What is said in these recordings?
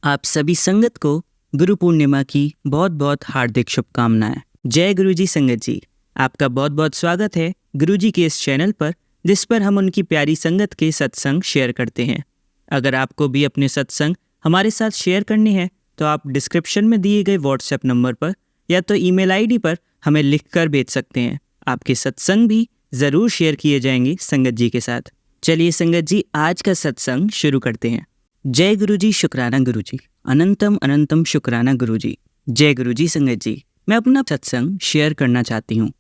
आप सभी संगत को गुरु पूर्णिमा की बहुत बहुत हार्दिक शुभकामनाएं। जय गुरुजी संगत जी, आपका बहुत बहुत स्वागत है गुरुजी के इस चैनल पर, जिस पर हम उनकी प्यारी संगत के सत्संग शेयर करते हैं। अगर आपको भी अपने सत्संग हमारे साथ शेयर करने हैं तो आप डिस्क्रिप्शन में दिए गए व्हाट्सएप नंबर पर या तो ईमेल आईडी पर हमें लिखकर भेज सकते हैं। आपके सत्संग भी ज़रूर शेयर किए जाएंगे संगत जी के साथ। चलिए संगत जी, आज का सत्संग शुरू करते हैं। जय गुरुजी, शुक्राना गुरुजी, अनंतम अनंतम शुक्राना गुरुजी। जय गुरुजी संगत जी, मैं अपना सत्संग शेयर करना चाहती हूँ।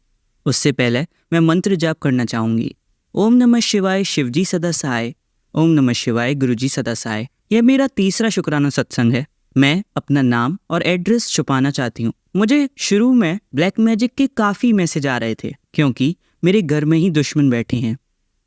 उससे पहले मैं मंत्र जाप करना चाहूँगी। ओम नमः शिवाय, शिवजी सदा सहाय। ओम नमः शिवाय, गुरुजी सदा सहाय। यह मेरा तीसरा शुक्राना सत्संग है। मैं अपना नाम और एड्रेस छुपाना चाहती हूँ। मुझे शुरू में ब्लैक मैजिक के काफ़ी मैसेज आ रहे थे, क्योंकि मेरे घर में ही दुश्मन बैठे हैं।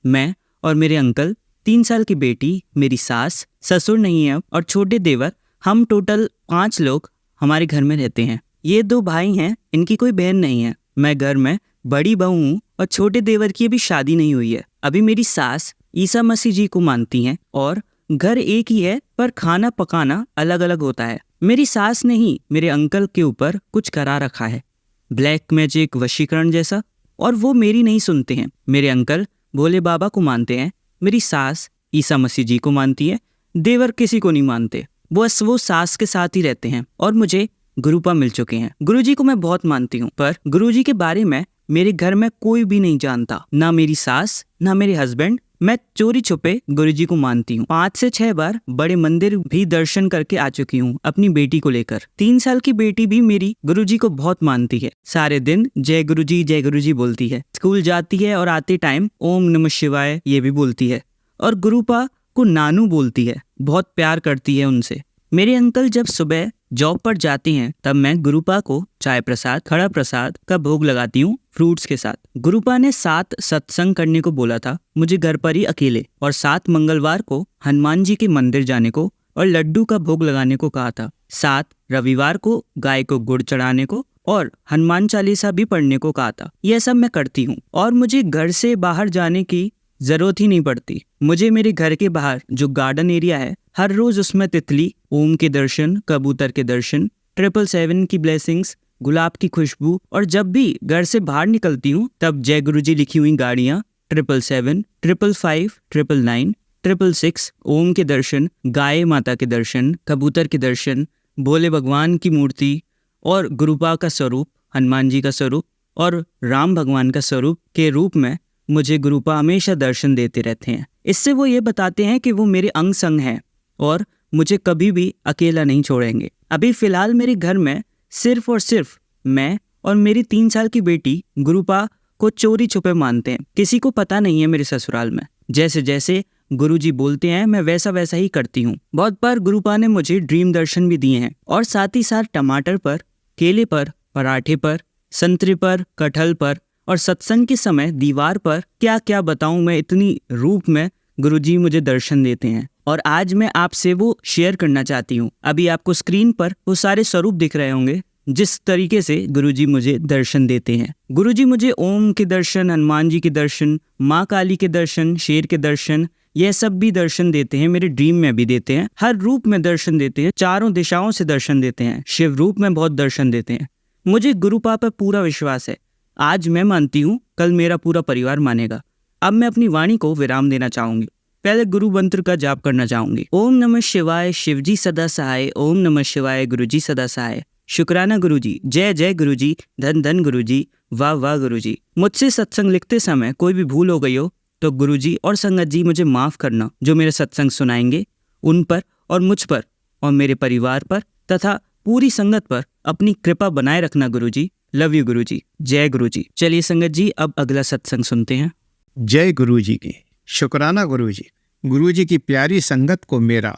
मैं और मेरे अंकल, 3 साल की बेटी, मेरी सास, ससुर नहीं है और छोटे देवर, हम टोटल 5 लोग हमारे घर में रहते हैं। ये 2 भाई हैं, इनकी कोई बहन नहीं है। मैं घर में बड़ी बहू हूँ और छोटे देवर की अभी शादी नहीं हुई है। अभी मेरी सास ईसा मसीह जी को मानती हैं और घर एक ही है, पर खाना पकाना अलग अलग होता है। मेरी सास ने ही मेरे अंकल के ऊपर कुछ करा रखा है, ब्लैक मैजिक, वशीकरण जैसा, और वो मेरी नहीं सुनते हैं। मेरे अंकल भोले बाबा को मानते हैं, मेरी सास ईसा मसीह जी को मानती है, देवर किसी को नहीं मानते। बस वो सास के साथ ही रहते हैं और मुझे गुरुपा मिल चुके हैं। गुरुजी को मैं बहुत मानती हूँ, पर गुरुजी के बारे में मेरे घर में कोई भी नहीं जानता, ना मेरी सास ना मेरे हस्बैंड। मैं चोरी छुपे गुरुजी को मानती हूँ। 5 से 6 बार बड़े मंदिर भी दर्शन करके आ चुकी हूँ अपनी बेटी को लेकर। 3 साल की बेटी भी मेरी गुरुजी को बहुत मानती है। सारे दिन जय गुरुजी बोलती है। स्कूल जाती है और आते टाइम ओम नमः शिवाय ये भी बोलती है, और गुरुपा को नानू बोलती है। बहुत प्यार करती है उनसे। मेरे अंकल जब सुबह जॉब पर जाते हैं तब मैं गुरुपा को चाय प्रसाद, खड़ा प्रसाद का भोग लगाती हूँ फ्रूट्स के साथ। गुरुपा ने 7 सत्संग करने को बोला था मुझे घर पर ही अकेले, और 7 मंगलवार को हनुमान जी के मंदिर जाने को और लड्डू का भोग लगाने को कहा था। 7 रविवार को गाय को गुड़ चढ़ाने को और हनुमान चालीसा भी पढ़ने को कहा था। यह सब मैं करती हूँ और मुझे घर से बाहर जाने की जरूरत ही नहीं पड़ती। मुझे मेरे घर के बाहर जो गार्डन एरिया है, हर रोज उसमें तितली, ओम के दर्शन, कबूतर के दर्शन, 777 की ब्लेसिंग्स, गुलाब की खुशबू, और जब भी घर से बाहर निकलती हूँ तब जय गुरुजी लिखी हुई गाड़ियाँ, 777, 555, 999, 666, ओम के दर्शन, गाय माता के दर्शन, कबूतर के दर्शन, भोले भगवान की मूर्ति और गुरुपा का स्वरूप, हनुमान जी का स्वरूप और राम भगवान का स्वरूप के रूप में मुझे गुरुपा हमेशा दर्शन देते रहते हैं। इससे वो ये बताते हैं कि वो मेरे अंग संग हैं और मुझे कभी भी अकेला नहीं छोड़ेंगे। अभी फिलहाल मेरे घर में सिर्फ और सिर्फ मैं और मेरी 3 साल की बेटी गुरुपा को चोरी छुपे मानते हैं। किसी को पता नहीं है मेरे ससुराल में। जैसे जैसे गुरुजी बोलते हैं मैं वैसा वैसा ही करती हूँ। बहुत बार गुरुपा ने मुझे ड्रीम दर्शन भी दिए हैं, और साथ ही साथ टमाटर पर, केले पर, पराठे पर, संतरे पर, कटहल पर, और सत्संग के समय दीवार पर क्या क्या बताऊं मैं, इतनी रूप में गुरुजी मुझे दर्शन देते हैं। और आज मैं आपसे वो शेयर करना चाहती हूँ। अभी आपको स्क्रीन पर वो सारे स्वरूप दिख रहे होंगे जिस तरीके से गुरुजी मुझे दर्शन देते हैं। गुरुजी मुझे ओम के दर्शन, हनुमान जी के दर्शन, माँ काली के दर्शन, शेर के दर्शन, यह सब भी दर्शन देते हैं। मेरे ड्रीम में भी देते हैं, हर रूप में दर्शन देते हैं, चारों दिशाओं से दर्शन देते हैं, शिव रूप में बहुत दर्शन देते हैं। मुझे गुरुपा पर पूरा विश्वास है। आज मैं मानती हूँ, कल मेरा पूरा परिवार मानेगा। अब मैं अपनी वाणी को विराम देना चाहूंगी। पहले गुरु मंत्र का जाप करना चाहूंगी। ओम नमः शिवाय, शिवजी सदा सहाय। ओम नमः शिवाय, गुरुजी सदा सहाय। शुक्राना गुरुजी, जय जय गुरुजी, धन धन गुरुजी, वाह वाह गुरुजी। मुझसे सत्संग लिखते समय कोई भी भूल हो गई हो तो गुरुजी और संगत जी मुझे माफ करना। जो मेरे सत्संग सुनाएंगे उन पर और मुझ पर और मेरे परिवार पर तथा पूरी संगत पर अपनी कृपा बनाए रखना गुरुजी। लव यू गुरुजी। जय गुरुजी। चलिए संगत जी, अब अगला सत्संग सुनते हैं। जय गुरुजी की, शुक्राना गुरुजी। गुरुजी की प्यारी संगत को मेरा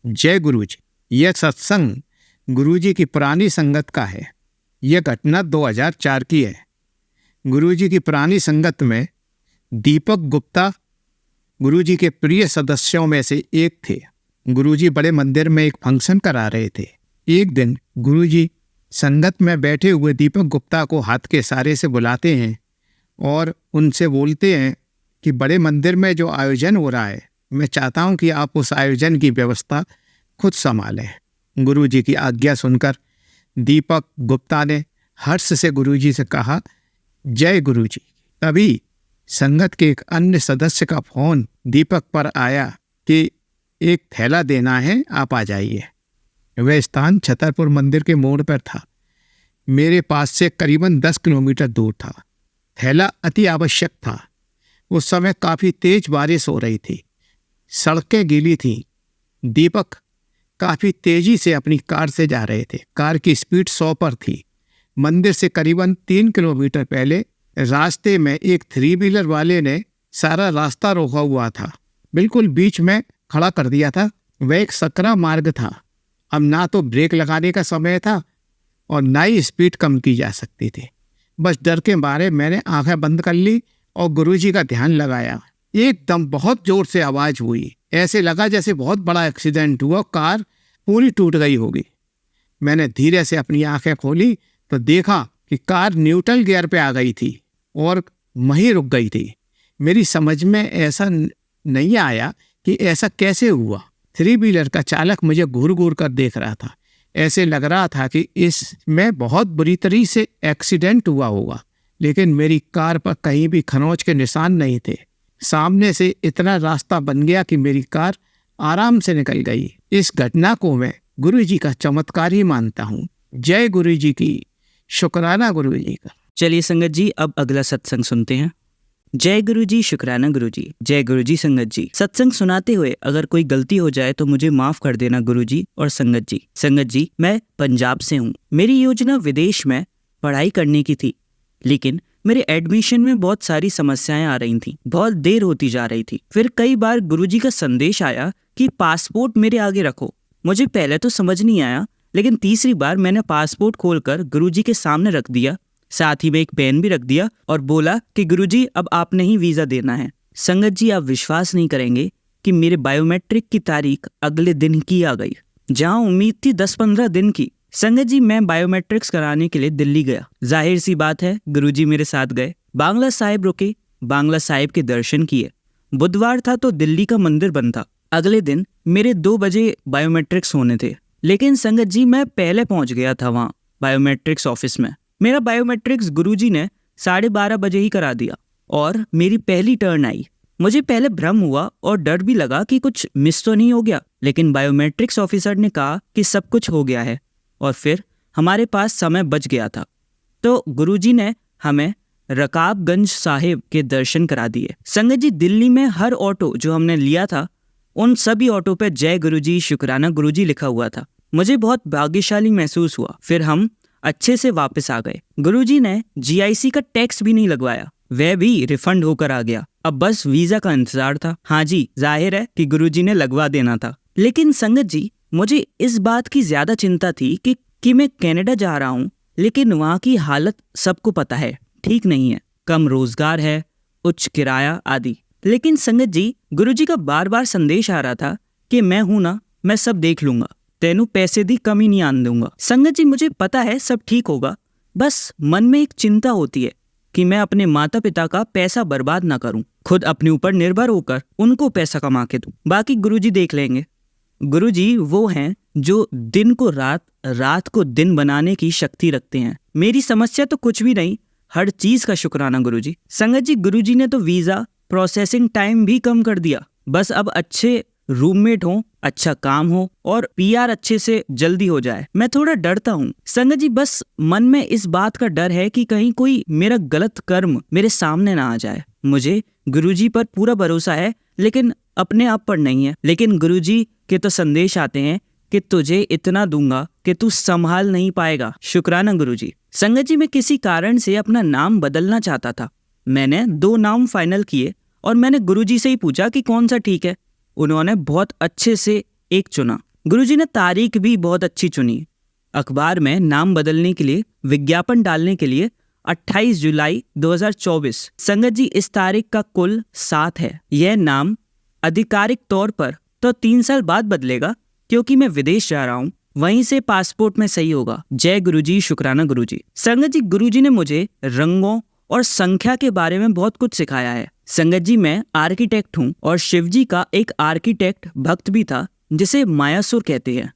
जय गुरुजी। यह सत्संग गुरुजी की पुरानी संगत का है। यह घटना 2004 की है। गुरुजी की पुरानी संगत में दीपक गुप्ता गुरुजी के प्रिय सदस्यों में से एक थे। गुरुजी बड़े मंदिर में एक फंक्शन करा रहे थे। एक दिन गुरुजी संगत में बैठे हुए दीपक गुप्ता को हाथ के इशारे से बुलाते हैं और उनसे बोलते हैं कि बड़े मंदिर में जो आयोजन हो रहा है, मैं चाहता हूं कि आप उस आयोजन की व्यवस्था खुद संभालें। गुरुजी की आज्ञा सुनकर दीपक गुप्ता ने हर्ष से गुरुजी से कहा, जय गुरुजी। तभी संगत के एक अन्य सदस्य का फोन दीपक पर आया कि एक थैला देना है, आप आ जाइए। वह स्थान छतरपुर मंदिर के मोड़ पर था। मेरे पास से करीबन 10 किलोमीटर दूर था। थैला अति आवश्यक था। उस समय काफ़ी तेज बारिश हो रही थी, सड़कें गीली थीं। दीपक काफ़ी तेजी से अपनी कार से जा रहे थे। कार की स्पीड 100 पर थी। मंदिर से करीबन 3 किलोमीटर पहले रास्ते में एक 3 व्हीलर वाले ने सारा रास्ता रोका हुआ था, बिल्कुल बीच में खड़ा कर दिया था। वह एक सकरा मार्ग था। अब ना तो ब्रेक लगाने का समय था और ना ही स्पीड कम की जा सकती थी। बस डर के मारे मैंने आंखें बंद कर ली और गुरुजी का ध्यान लगाया। एकदम बहुत जोर से आवाज हुई। ऐसे लगा जैसे बहुत बड़ा एक्सीडेंट हुआ, कार पूरी टूट गई होगी। मैंने धीरे से अपनी आंखें खोली तो देखा कि कार न्यूट्रल गियर पे आ गई थी और वहीं रुक गई थी। मेरी समझ में ऐसा नहीं आया कि ऐसा कैसे हुआ। 3 व्हीलर का चालक मुझे घूर घूर कर देख रहा था। ऐसे लग रहा था कि इसमें बहुत बुरी तरह से एक्सीडेंट हुआ होगा, लेकिन मेरी कार पर कहीं भी खरोंच के निशान नहीं थे। सामने से इतना रास्ता बन गया कि मेरी कार आराम से निकल गई। इस घटना को मैं गुरुजी का चमत्कार ही मानता हूँ। जय गुरुजी की, शुक्राना गुरुजी का। चलिए संगत जी, अब अगला सत्संग सुनते हैं। जय गुरुजी, शुक्राना गुरुजी। जय गुरुजी संगत जी। सत्संग सुनाते हुए अगर कोई गलती हो जाए तो मुझे माफ कर देना गुरुजी और संगत जी। संगत जी, मैं पंजाब से हूँ। मेरी योजना विदेश में पढ़ाई करने की थी, लेकिन मेरे एडमिशन में बहुत सारी समस्याएं आ रही थी। बहुत देर होती जा रही थी। फिर कई बार गुरुजी का संदेश आया कि पासपोर्ट मेरे आगे रखो। मुझे पहले तो समझ नहीं आया, लेकिन तीसरी बार मैंने पासपोर्ट खोलकर गुरुजी के सामने रख दिया। साथ ही में एक पेन भी रख दिया और बोला कि गुरुजी, अब आपने ही वीजा देना है। संगत जी, आप विश्वास नहीं करेंगे कि मेरे बायोमेट्रिक की तारीख अगले दिन की आ गई, जहां उम्मीद थी 10-15 दिन की। संगत जी, मैं बायोमेट्रिक्स कराने के लिए दिल्ली गया। जाहिर सी बात है, गुरुजी मेरे साथ गए। बांग्ला साहिब रुके, बांग्ला साहिब के दर्शन किए। बुधवार था तो दिल्ली का मंदिर बंद था। अगले दिन मेरे 2 बजे बायोमेट्रिक्स होने थे, लेकिन संगत जी मैं पहले पहुंच गया था वहाँ बायोमेट्रिक्स ऑफिस में। मेरा बायोमेट्रिक्स गुरुजी ने 12:30 बजे ही करा दिया और मेरी पहली टर्न आई। मुझे पहले भ्रम हुआ और डर भी लगा कि कुछ मिस तो नहीं हो गया, लेकिन बायोमेट्रिक्स ऑफिसर ने कहा कि सब कुछ हो गया है और फिर हमारे पास समय बच गया था। तो गुरुजी ने हमें रकाबगंज साहिब के दर्शन करा दिए। संगत जी, दिल्ली में हर ऑटो जो हमने लिया था, उन सभी ऑटो पे जय गुरुजी, शुक्राना गुरुजी लिखा हुआ था। मुझे बहुत भाग्यशाली महसूस हुआ। फिर हम अच्छे से वापस आ गए। गुरुजी ने GIC का टैक्स भी नहीं लगवाया, वह भी रिफंड होकर आ गया। अब बस वीजा का इंतजार था। हाँ जी, जाहिर है कि गुरुजी ने लगवा देना था। लेकिन संगत जी, मुझे इस बात की ज्यादा चिंता थी कि मैं कनाडा जा रहा हूँ, लेकिन वहाँ की हालत सबको पता है, ठीक नहीं है। कम रोजगार है, उच्च किराया आदि। लेकिन संगत जी, गुरुजी का बार बार संदेश आ रहा था कि मैं हूं ना, मैं सब देख लूंगा, तेनू पैसे दी कमी नहीं आने दूंगा। संगत जी, मुझे पता है सब ठीक होगा, बस मन में एक चिंता होती है कि मैं अपने माता पिता का पैसा बर्बाद ना करूं, खुद अपने ऊपर निर्भर होकर उनको पैसा कमा के दूं। बाकी गुरुजी देख लेंगे। गुरुजी वो हैं जो दिन को रात, रात को दिन बनाने की शक्ति रखते हैं। मेरी समस्या तो कुछ भी नहीं, हर चीज का शुक्राना गुरुजी। संगत जी, गुरुजी ने तो वीजा प्रोसेसिंग टाइम भी कम कर दिया। बस अब अच्छे रूममेट हो, अच्छा काम हो और PR अच्छे से जल्दी हो जाए। मैं थोड़ा डरता हूँ संगत जी, बस मन में इस बात का डर है कि कहीं कोई मेरा गलत कर्म मेरे सामने ना आ जाए। मुझे गुरुजी पर पूरा भरोसा है, लेकिन अपने आप पर नहीं है। लेकिन गुरुजी के तो संदेश आते हैं कि तुझे इतना दूंगा कि तू संभाल नहीं पाएगा। शुक्राना गुरुजी। संगत जी, मैं किसी कारण से अपना नाम बदलना चाहता था। मैंने 2 नाम फाइनल किए और मैंने गुरुजी से ही पूछा कि कौन सा ठीक है। उन्होंने बहुत अच्छे से एक चुना। गुरुजी ने तारीख भी बहुत अच्छी चुनी। अखबार में नाम बदलने के लिए विज्ञापन डालने के लिए 28 जुलाई 2024। संगत जी, इस तारीख का कुल 7 है। यह नाम आधिकारिक तौर पर तो 3 साल बाद बदलेगा, क्योंकि मैं विदेश जा रहा हूँ, वहीं से पासपोर्ट में सही होगा। जय गुरुजी, शुक्राना गुरुजी। संगत जी, गुरुजी ने मुझे रंगों और संख्या के बारे में बहुत कुछ सिखाया है। संगत जी, मैं आर्किटेक्ट हूँ और शिवजी का एक आर्किटेक्ट भक्त भी था जिसे मायासुर कहते हैं।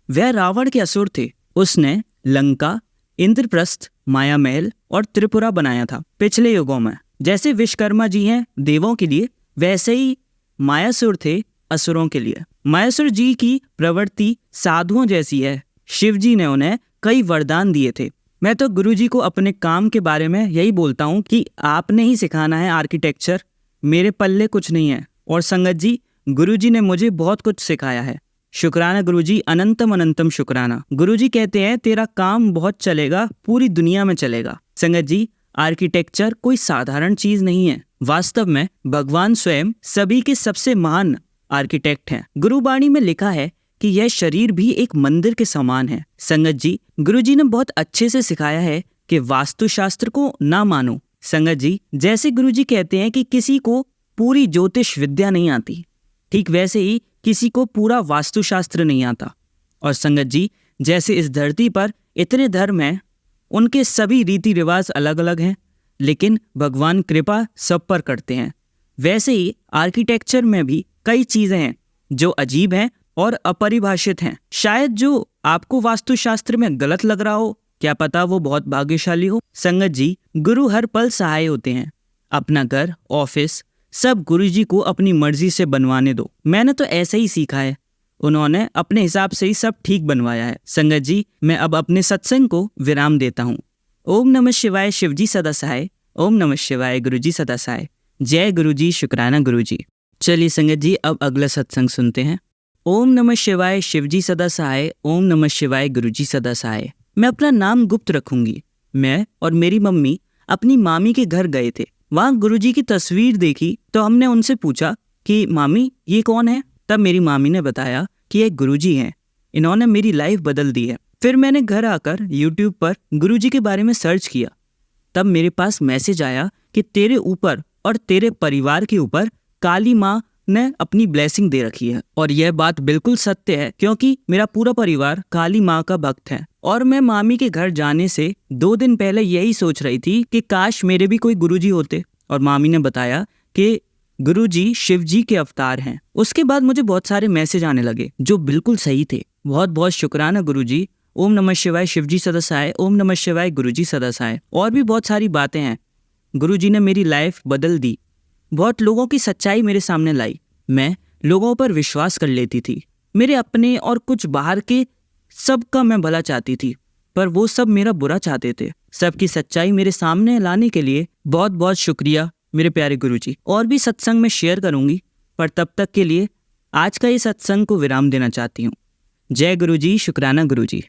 वह रावण के असुर थे। उसने लंका, इंद्रप्रस्थ, माया महल और त्रिपुरा बनाया था। पिछले युगों में जैसे विश्वकर्मा जी हैं देवों के लिए, वैसे ही मायासुर थे असुरों के लिए। मायासुर जी की प्रवृत्ति साधुओं जैसी है। शिव जी ने उन्हें कई वरदान दिए थे। मैं तो गुरुजी को अपने काम के बारे में यही बोलता हूँ कि आपने ही सिखाना है आर्किटेक्चर, मेरे पल्ले कुछ नहीं है। और संगत जी, गुरुजी ने मुझे बहुत कुछ सिखाया है। शुक्राना गुरुजी, अनंतम अनंतम शुक्राना। गुरुजी कहते हैं तेरा काम बहुत चलेगा, पूरी दुनिया में चलेगा। संगत जी, आर्किटेक्चर कोई साधारण चीज नहीं है। वास्तव में भगवान स्वयं सभी के सबसे महान आर्किटेक्ट हैं। गुरुबाणी में लिखा है कि यह शरीर भी एक मंदिर के समान है। संगत जी, गुरुजी ने बहुत अच्छे से सिखाया है कि वास्तुशास्त्र को ना मानो। संगत जी, जैसे गुरुजी कहते हैं कि किसी को पूरी ज्योतिष विद्या नहीं आती, ठीक वैसे ही किसी को पूरा वास्तुशास्त्र नहीं आता। और संगत जी, जैसे इस धरती पर इतने धर्म हैं, उनके सभी रीति रिवाज अलग अलग हैं, लेकिन भगवान कृपा सब पर करते हैं। वैसे ही आर्किटेक्चर में भी कई चीजें हैं जो अजीब हैं और अपरिभाषित हैं। शायद जो आपको वास्तुशास्त्र में गलत लग रहा हो, क्या पता वो बहुत भाग्यशाली हो। संगत जी, गुरु हर पल सहाय होते हैं। अपना घर, ऑफिस सब गुरुजी को अपनी मर्जी से बनवाने दो। मैंने तो ऐसे ही सीखा है, उन्होंने अपने हिसाब से ही सब ठीक बनवाया है। संगत जी, मैं अब अपने सत्संग को विराम देता हूँ। ओम नमः शिवाय, शिवजी सदा सहाय। ओम नमः शिवाय, गुरुजी सदा सहाय। जय गुरुजी, शुक्राना गुरुजी। चलिए संगत जी, अब अगला सत्संग सुनते हैं। ओम नमः शिवाय, शिवजी सदा सहाय। ओम नमः शिवाय, गुरुजी सदा सहाय। मैं अपना नाम गुप्त रखूंगी। मैं और मेरी मम्मी अपनी मामी के घर गए थे। वहाँ गुरुजी की तस्वीर देखी तो हमने उनसे पूछा कि मामी ये कौन है। तब मेरी मामी ने बताया कि ये गुरुजी हैं, इन्होंने मेरी लाइफ बदल दी है। फिर मैंने घर आकर यूट्यूब पर गुरुजी के बारे में सर्च किया। तब मेरे पास मैसेज आया कि तेरे ऊपर और तेरे परिवार के ऊपर काली माँ ने अपनी ब्लेसिंग दे रखी है। और यह बात बिल्कुल सत्य है, क्योंकि मेरा पूरा परिवार काली माँ का भक्त है। और मैं मामी के घर जाने से 2 दिन पहले यही सोच रही थी कि काश मेरे भी कोई गुरुजी होते। और मामी ने बताया कि गुरुजी शिव जी के अवतार हैं। उसके बाद मुझे बहुत सारे मैसेज आने लगे जो बिल्कुल सही थे। बहुत बहुत शुक्राना गुरुजी। ओम नमः शिवाय, शिवजी सदा सहाय। ओम नमः शिवाय, गुरुजी सदा सहाय। और भी बहुत सारी बातें हैं। गुरुजी ने मेरी लाइफ बदल दी, बहुत लोगों की सच्चाई मेरे सामने लाई। मैं लोगों पर विश्वास कर लेती थी, मेरे अपने और कुछ बाहर के सबका मैं भला चाहती थी, पर वो सब मेरा बुरा चाहते थे। सबकी सच्चाई मेरे सामने लाने के लिए बहुत बहुत शुक्रिया मेरे प्यारे गुरुजी। और भी सत्संग में शेयर करूंगी, पर तब तक के लिए आज का ये सत्संग को विराम देना चाहती हूँ। जय गुरुजी, शुक्राना गुरुजी।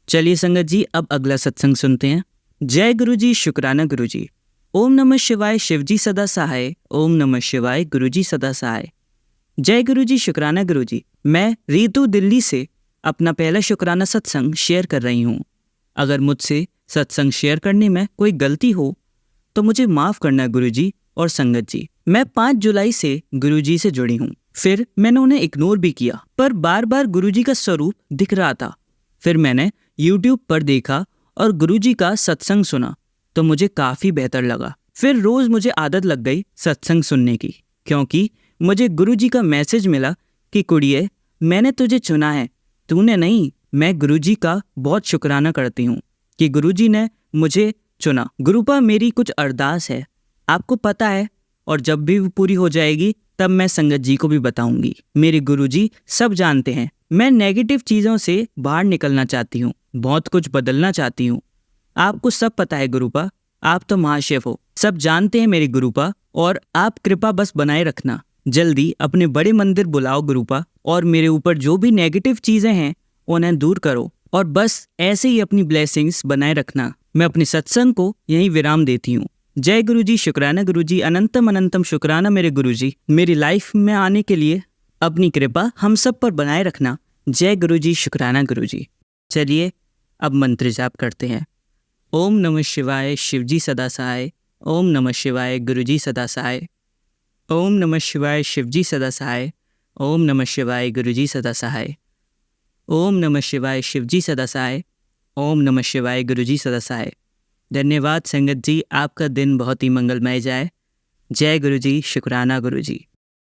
चलिए संगत जी, अब अगला सत्संग सुनते हैं। जय गुरुजी, शुक्राना गुरुजी। ओम नमः शिवाय, शिवजी सदा सहाय। ओम नमः शिवाय, गुरुजी सदा सहाय। जय गुरुजी, शुक्राना गुरुजी। मैं रीतू दिल्ली से अपना पहला शुक्राना सत्संग शेयर कर रही हूँ। अगर मुझसे सत्संग शेयर करने में कोई गलती हो तो मुझे माफ करना गुरुजी और संगत जी। मैं 5 जुलाई से गुरुजी से जुड़ी हूँ। फिर मैंने उन्हें इग्नोर भी किया, पर बार बार गुरुजी का स्वरूप दिख रहा था। फिर मैंने YouTube पर देखा और गुरुजी का सत्संग सुना तो मुझे काफी बेहतर लगा। फिर रोज मुझे आदत लग गई सत्संग सुनने की, क्योंकि मुझे गुरुजी का मैसेज मिला कि कुड़िए, मैंने तुझे चुना है, तूने नहीं। मैं गुरुजी का बहुत शुक्राना करती हूँ कि गुरुजी ने मुझे चुना। गुरुपा, मेरी कुछ अरदास है, आपको पता है, और जब भी वो पूरी हो जाएगी तब मैं संगत जी को भी बताऊंगी। मेरे गुरुजी सब जानते हैं। मैं नेगेटिव चीज़ों से बाहर निकलना चाहती हूँ, बहुत कुछ बदलना चाहती हूँ। आपको सब पता है गुरुपा, आप तो महाशिव हो, सब जानते हैं मेरे गुरुपा, और आप कृपा बस बनाए रखना। जल्दी अपने बड़े मंदिर बुलाओ गुरुपा, और मेरे ऊपर जो भी नेगेटिव चीज़ें हैं उन्हें दूर करो, और बस ऐसे ही अपनी ब्लेसिंग्स बनाए रखना। मैं अपने सत्संग को यहीं विराम देती हूँ। जय गुरुजी, शुक्राना गुरुजी। अनंतम अनंतम शुक्राना मेरे गुरुजी, मेरी लाइफ में आने के लिए अपनी कृपा हम सब पर बनाए रखना। जय गुरुजी, शुक्राना गुरुजी। चलिए अब मंत्र जाप करते हैं। ओम नमः शिवाय, शिवजी सदा सहाय। ओम नमः शिवाय, गुरुजी सदा सहाय। ओम नमः शिवाय, शिवजी सदा सहाय। ओम नमः शिवाय, गुरुजी सदा सहाय। ओम नमः शिवाय, शिवजी सदा सहाय। ओम नमः शिवाय, गुरुजी सदा सहाय। धन्यवाद संगत जी, आपका दिन बहुत ही मंगलमय जाए। जय गुरुजी, शुक्राना गुरुजी।